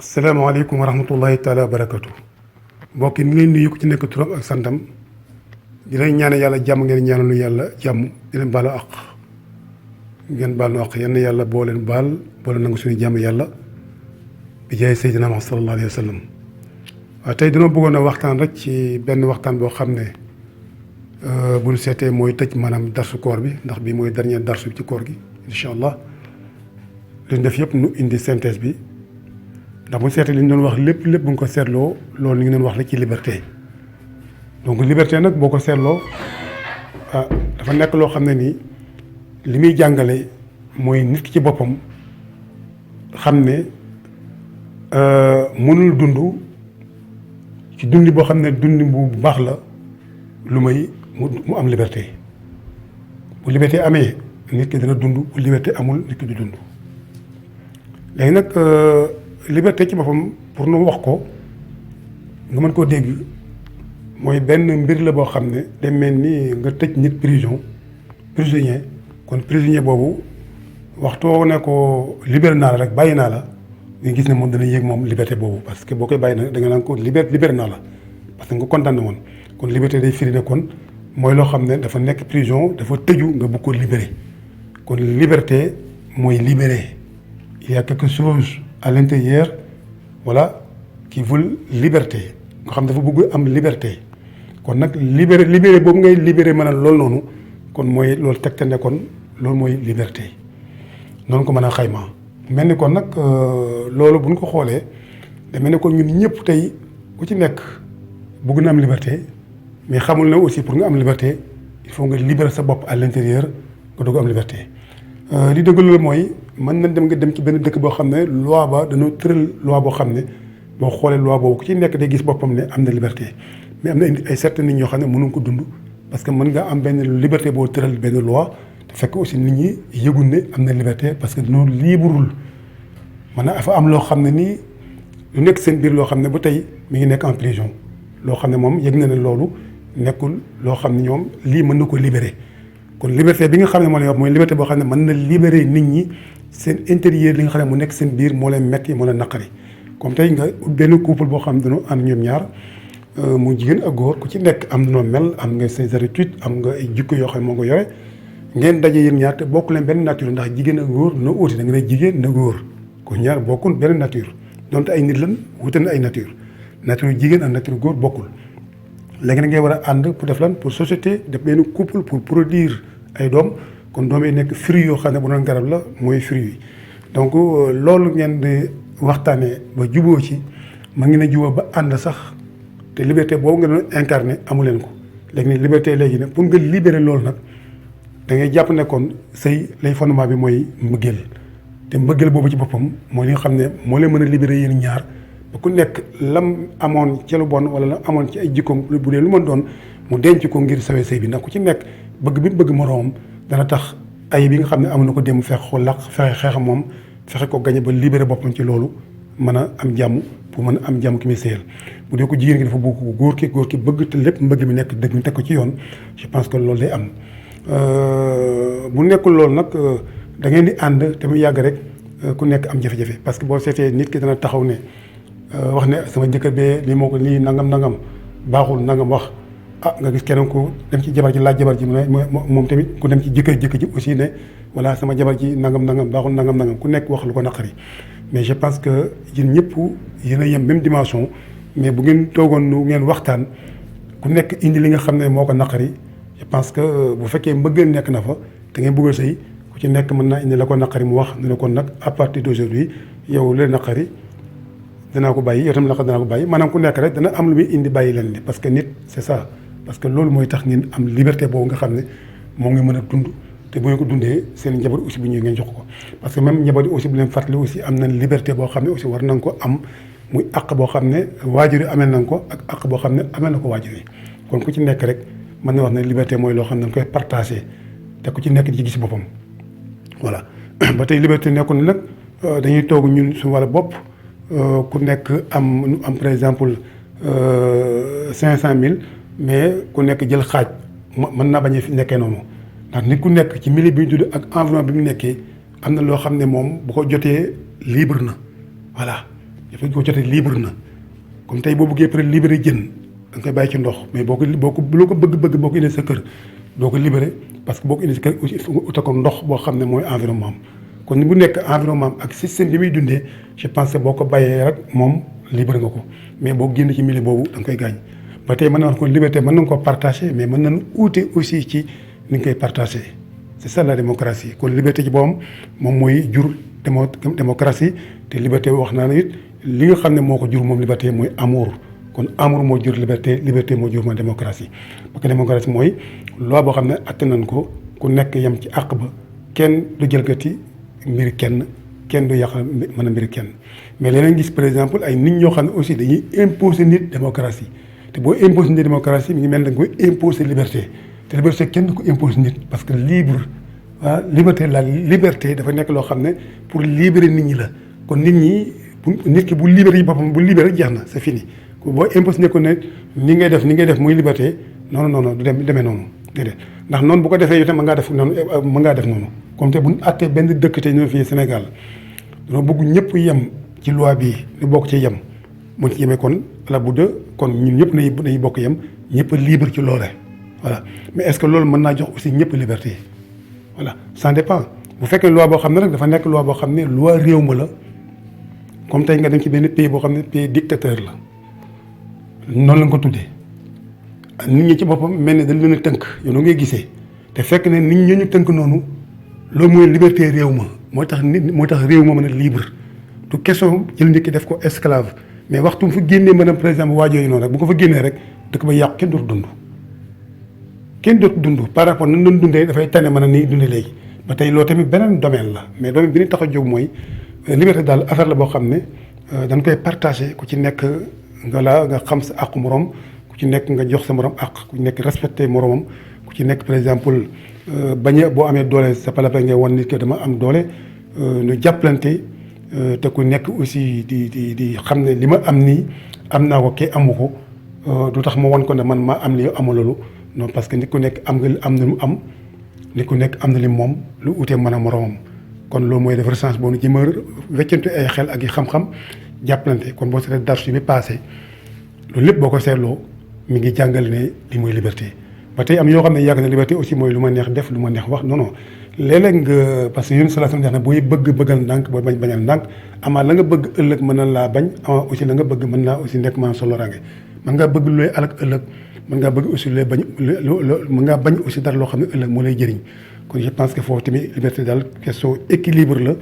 asalaamaaleykum wa rahmatullahi taala wa barakatu mbokk yi ni leen nuyu ku ci nekk turam ak santam di leen ñaane yàlla jàmm ngeen ñaanalu yàlla jàmm di leen baalu àq ngeen baal nu àq yenn yàlla boo leen baal boo leen nangu suñu jàmm yàlla bi jaay Seydina Muhammad sallallahu alayhi wa sallam waaw tey dina bëggoon a waxtaan rek ci benn waxtaan boo xam ne bu ñu seetee mooy tëj maanaam darsu koor bi ndax bii mooy dernier darsu bi ci koor gi incha allah li ñu def yëpp nu indi synthèse bi ndax bu ñu seetee li ñu doon wax lépp bu ñu ko seetloo loolu li ñu doon wax la ci liberté donc liberté nag boo ko seetloo dafa nekk loo xam ne nii li muy jàngale mooy nit ki ci boppam xam ne mënul dund ci dundi boo xam ne dundi bu baax la lu may mu am liberté bu liberté amee nit ki dana dund bu liberté amul nit ki du dund léegi nag liberté ci boppam pour nu wax ko nga mën koo dégg mooy benn mbir la boo xam ne day mel ni nga tëj nit prisonnier kon prisonnier boobu waxtoo ne ko libéré naa la rek bàyyi naa la nga gis ne moom dana yéeg moom liberté boobu parce que boo koy bàyyi nag da nga naan ko libéré naa la parce que nga kontaan woon kon liberté day firi ne kon mooy loo xam ne dafa nekk prison dafa tëju nga bëgg ko libéré kon liberté mooy libéré il y a quelque chose à l'intérieur voilà qui veut liberté nga xam dafa bëgg am liberté kon nag libéré boobu ngay libéré mën a loolu noonu kon mooy loolu tegte ne kon loolu mooy liberté noonu ko mën a xayma mel ni kon nag loolu bu ñu ko xoolee da mel ni kon ñun ñëpp tey ku ci nekk bëgg na am liberté mais xamul ne aussi pour nga am liberté il faut nga libérer sa bopp à l'intérieur nga doog am liberté li dëgg loolu mooy mën na dem nga dem ci benn dëkk boo xam ne loi ba dañoo tëral loi boo xam ne boo xoolee loi boobu ku ci nekk day gis boppam ne am na liberté mais am na ay certains nit ñoo xam ne mënuñ ko dund parce que mën nga am benn liberté boo tëral benn loi te fekk aussi nit ñi yëgul ne am na liberté parce que dañoo libreul maanaam dafa am loo xam ne nii lu nekk seen biir loo xam ne ba tey mi ngi nekk en prison loo xam ne moom yëg na ne loolu nekkul loo xam ne ñoom lii mën na ko libérer kon liberté bi nga xam ne moo lay wax mooy liberté boo xam ne mën na libérer nit ñi seen intérieur li nga xam ne mu nekk seen biir moo leen metti moo leen naqari comme tey nga benn couple boo xam ne dañoo ànd ñoom ñaar mu jigéen ak góor ku ci nekk am na noo mel am nga ses habitudes am nga ay jikko yoo xam ne moo nga yore ngeen daje yéen ñaar te bokk leen benn nature ndax jigéen ak góor na uuti da nga ne jigéen na góor kon ñaar bokkul benn nature donte ay nit lan wute na ay nature jigéen ak nature góor bokkul léegi nag ngay war a ànd pour def lan pour société def benn couple pour produire ay doom kon doom yi nekk fruits yoo xam ne bu doon garab la mooy fruits yi donc loolu ngeen di waxtaanee ba juboo ci ma ngi ne juboo ba ànd sax te liberté boobu nga doon incarné amu leen ko léegi ne liberté léegi nag pour nga libérer loolu nag da ngay jàpp ne kon sëy lay fondement bi mooy mbëggeel te mbëggeel boobu ci boppam mooy li nga xam ne moo leen mën a libérer yéen ñaar ba ku nekk lam amoon ci lu bon wala lam amoon ci ay jikkoom bu dee lu mën doon mu denc ko ngir sawee sëy bi ndax ku ci nekk bëgg bi bëgg moroomam dana tax ay bi nga xam ne am na ko dem fexe ko laq fexe xeex moom fexe ko gañe ba libéré boppam ci loolu mën a am jàmm pour mën a am jàmm ki muy sëyal bu dee ko jigéen gi dafa bëgg ko góor ki bëgg te lépp mbëgg mi nekk dëgg mi teg ko ci yoon je pense que loolu day am bu nekkul loolu nag da ngeen di ànd te mu yàgg rek ku nekk am jafe-jafe parce que boo seetee nit ki dana taxaw ne wax ne sama jëkkër bee lii moo ko lii nangam baaxul nangam wax nga gis keneen ku dem ci jabar ji laaj jabar ji mu ne moom tamit ku dem ci jëkkër ji aussi ne voilà sama jabar ji nangam baaxul nangam ku nekk wax lu ko naqari mais je pense que yéen ñëpp yéen a yem même dimension mais bu ngeen toogoon nu ngeen waxtaan ku nekk indi li nga xam ne moo ko naqari je pense que bu fekkee mbëggeel nekk na fa te ngeen bëgg a sëy ku ci nekk mën naa indi la ko naqari mu wax ne kon nag à partir d'aujourd'hui yow leen naqari danaa ko bàyyi yow tam la ko danaa ko bàyyi maanaam ku nekk rek dana am lu muy indi bàyyi leen li parce que nit c'est ça parce que loolu mooy tax ngeen am liberté boobu nga xam ne moo ngi mën a dund te bu ngeen ko dundee seen njaboot aussi bu ñëwee ngeen jox ko parce que même njaboot yi aussi bu leen fàttali aussi am na liberté boo xam ne aussi war nañ ko am muy àq boo xam ne waajur yi amee nañ ko ak àq boo xam ne amee na ko waajur yi kon ku ci nekk rek mën na wax ne liberté mooy loo xam ne dañ koy partagé te ku ci nekk di ci gis boppam voilà ba tey liberté nekkul ne nag dañuy toog ñun suñu wàllu bopp ku nekk am par exemple 500 000 mais ku nekk jël xaaj mën naa bañ a nekkee noonu ndax nit ku nekk ci milieu bi ñu tudd ak environnement bi mu nekkee am na loo xam ne moom bu ko jotee libre na voilà dafa ko jotee libre na comme tey boo bëggee peut être libéré jën da nga koy bàyyi ci ndox mais boo ko loo ko bëgg-bëgg boo ko indee sa kër doo ko libéré parce que boo ko indee sa kër aussi il faut nga utal ko ndox boo xam ne mooy environnement am kon ni bu nekk environnement am ak système bi muy dundee je pense que boo ko bàyyee rek moom libéré nga ko mais boo génn ci milieu boobu da nga koy gaañ ba tey mën na wax ko liberté mën na nga ko partagé mais mën nañu uute aussi ci ni nga koy partagé c'est ça la démocratie kon liberté ci boppam moom mooy jur démocratie te liberté wax naa ne it li nga xam ne moo ko jur moom liberté mooy amour kon amour moo jur liberté liberté moo jur ma démocratie parce que démocratie mooy loi boo xam ne atte nañ ko ku nekk yem ci àq ba kenn du jëlgati mbiri kenn du yàq mën a mbiri kenn mais leneen gis par exemple ay nit ñoo xam ne aussi dañuy imposer nit démocratie te boo imposer nit démocratie mi ngi mel ne da nga koy imposer liberté te liberté kenn du ko imposer nit parce que libre ah liberté dafa nekk loo xam ne pour libérer nit ñi la kon nit ñi nit ki bu libéré yi boppam bu libéré jeex na c'est fini boo imposé ne ko ne ni ngay def muy liberté non du demee noonu déedéet ndax noonu bu ko defee itam mën ngaa def noonu comme te bu ñu àttee benn dëkk te ñoo fii Sénégal dañoo bëgg ñëpp yem ci loi bi lu bokk ci yem buñ ci yemee kon la bu dë kon ñun ñëpp nañu bokk yem ñëpp libre ci loole voilà mais est-ce que loolu mën naa jox aussi ñëpp liberté voilà ça dépend bu fekkee loi boo xam ne rek dafa nekk loi boo xam ne loi réew ma la comme tey nga dem ci benn pays boo xam ne pays dictateur la noonu lañ ko tuddee nit ñi ci boppam mel ne dañ leen a tënk yow noo ngay gisee te fekk ne nit ñi ñu tënk noonu loolu mooy liberté réew ma moo tax réew ma mën a libre du question jël nit ki def ko esclave mais waxtu mu fa génnee maanaam par exemple waajooyu noonu rek bu ko fa génnee rek dëkk ba yàqu kenn dootu dund par rapport nan doon dundee dafay tane mën a ni dundee léegi ba tey loolu tamit beneen domaine la mais domaine bi ñu tax a jóg mooy liberté daal affaire la boo xam ne dañ koy partagé ku ci nekk nga xam sa àqu morom ku ci nekk nga jox sa morom àq ku ci nekk respecté moromam ku ci nekk par exemple bañ a boo amee doole c'est pas la peine ngay wan nit que dama am doole ñu jàppalante te ku nekk aussi di xam ne li ma am nii am naa ko kii amu ko du tax ma wan ko ne man maa am li amul loolu non parce que nit ku nekk am na lu am nit ku nekk am na li moom lu utee mën a moromam kon loolu mooy def recense boo nu jëm a weccante ay xel ak i xam-xam jàppalante kon boo seetee darsu bi passé loolu lépp boo ko seetloo mi ngi jàngale ne li mooy liberté ba tey am yoo xam ne yàgg na liberté aussi mooy lu ma neex def lu ma neex wax non léeg-léeg nga parce que yéen salation neex na booy bëggal ndànk booy bañal ndànk amaa la nga bëgg ëllëg mën na laa bañ amaa aussi la nga bëgg mën naa aussi nekk maanaam solo range mën ngaa bëgg looy alak ëllëg mën ngaa bëgg aussi looy bañ mën ngaa bañ aussi dara loo xam ne ëllëg moo lay jëriñ kon je pense que foofu tamit liberté daal question équilibre la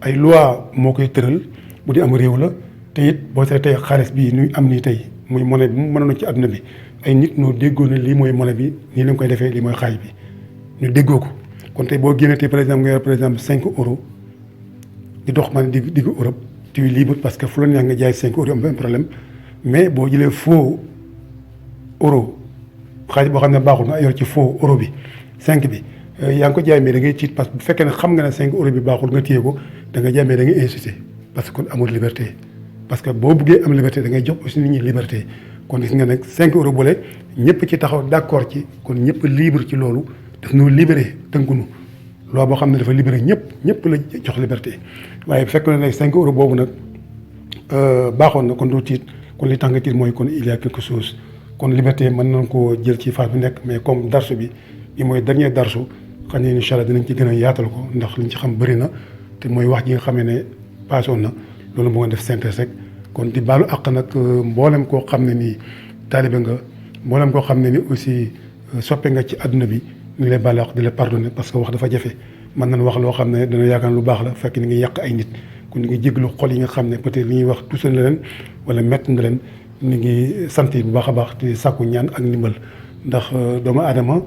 ay loi moo koy tëral bu di am réew la te it boo seetee tey xaalis bii nuy am nii tey muy monnaie bi mu mënoon ci àdduna bi ay nit ñoo déggoo ne lii mooy monnaie bi nii lañ koy defee lii mooy xaalis bi ñu déggoo ko kon tey boo génnee tey par exemple nga yor par exemple 5 euros di dox man diggu Europe tu es libre parce que fu la neex nga jaay 5 euros am benn problème mais boo jëlee faux euro xaalis boo xam ne baaxul nga yor ci faux euro bi 5 bi yaa ngi ko jaay mais da ngay tiit parce que bu fekkee ne xam nga ne 5 euros bi baaxul nga téye ko da nga jaay mais da ngay insister parce que kon amul liberté parce que boo buggee am liberté da ngay jox aussi nit ñi liberté kon gis nga nag 5 euros boole ñëpp ci taxaw d'accord ci kon ñëpp libre ci loolu daf noo libéré tënkunu loi boo xam ne dafa libéré ñëpp la jox liberté waaye bu fekkee ne nag 5 euros boobu nag baaxoon na kon doo tiit kon li tax nga tiit mooy kon il y a quelque chose kon liberté mën nañ koo jël ci phase bi nekk mais comme darsu bi mooy dernier darsu xam ne incha allah dinañ ci gën a yaatal ko ndax liñ ci xam bëri na te mooy wax ji nga xamee ne paasoon na loolu moo nga def synthèse rek kon di baalu àq nag mboolem koo xam ne nii taalibe nga mboolem koo xam ne ni aussi soppe nga ci àdduna bi ñu ngi lay baalu àq di la pardonner parce que wax dafa jafe mën nañ wax loo xam ne dana yaakaar lu baax la fekk ni ngi yàq ay nit kon ñu ngi jéglu xol yi nga xam ne peut-être li ñuy wax tuusal na leen wala mett na leen ñu ngi sant bu baax a baax di sàkku ñaan ak ndimbal ndax doomu aadama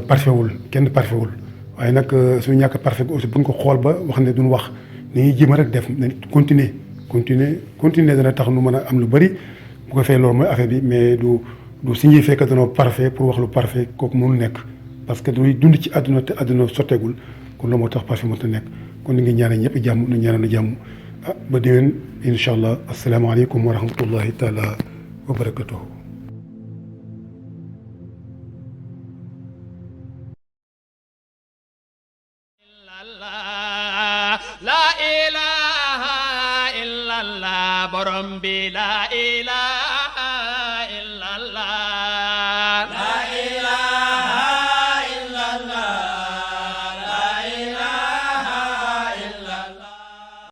parfait wul kenn parfait wul waaye nag suñu ñàkk parfait bi aussi buñ ko xool ba wax ne duñ wax ni ñuy jéem a rek def nañ continuer dana tax nu mën a am lu bëri bu ko fee loolu mooy affaire bi mais du signifier que danoo parfait pour wax lu parfait kooku mënul nekk parce que duy dund ci àdduna te àdduna sotteegul kon loolu moo tax parfait mënut a nekk kon ñu ngi ñaanal ñëpp jàmm nu ñaanal jàmm ba déwén incha allah asalaamaaleykum wa rahmatullahi taala wa barakatuhu la ilaha illallah borom bi la ilaha